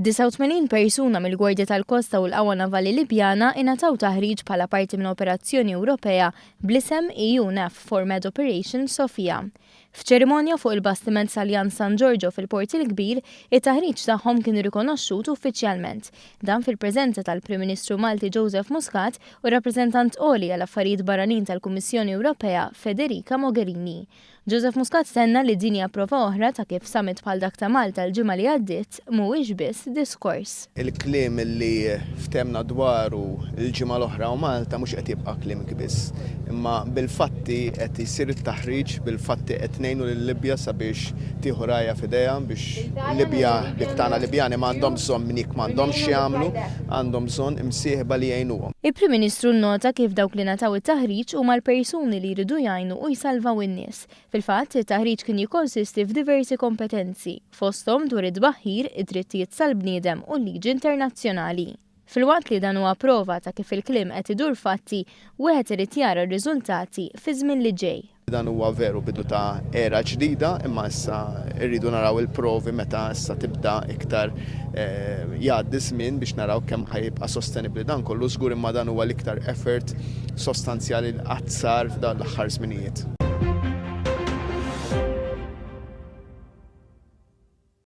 89 persuna mill-Gwardja tal-Kosta u l-Qawwa Navali Libjana ingħataw taħriġ bħala parti minn operazzjoni Ewropea bl-isem EUNAVFOR Med Operation Sophia. F'ċerimonja fuq il-bastiment Saljan San Giorgio fil-Port il-Kbir, it-taħriġ tagħhom kien rikonoxxut uffiċjalment. Dan fil-preżenza tal-Prim Ministru Malti Joseph Muscat u rappreżentant għoli għall-affarijiet barranin tal-Kummissjoni Ewropea Federica Mogherini. Joseph Muscat stenna li din hija prova oħra ta' kif summit bħal dak ta' Malta l-ġimgħa li għaddiet mhuwiex biss diskors. Il-kliem li ftemna dwaru l-ġimgħa l-oħra u Malta mhux qed jibqa' kliem biss. Imma bil-fatti qed isir it-taħriġ, bil-fatti qed ngħinu lill-Libja sabiex tieħu rajja f'idejha biex Libja biktana Libjani m'għandhom bżonn minnik m'għandhomx jagħmlu, għandhom bżonn imsieħba li jgħinuhom. Il-Prim Ministru nnota kif dawk li nataw it-taħriġ huma l-persuni li jridu jgħinu u jsalvaw in-nies. Fil-fatt, it-taħriġ kien jikkonsisti f'diversi kompetenzi, fosthom dwar id-tbaħħir, id-drittijiet tal-bniedem u l-liġi internazzjonali. Fil-waqt li dan huwa prova ta' kif il-kliem qed idur fatti, wieħed irid jara r-riżultati fi żmien li ġej. Dan huwa veru bidu ta' era ġdida, imma issa rridu naraw il-provi meta issa tibda iktar jgħaddi żmien biex naraw kemm ħajibqa' sostenibbli dan kollu żgur imma dan huwa l-iktar effort sostanzjali l qatt sar f'dan l-aħħar żminijiet.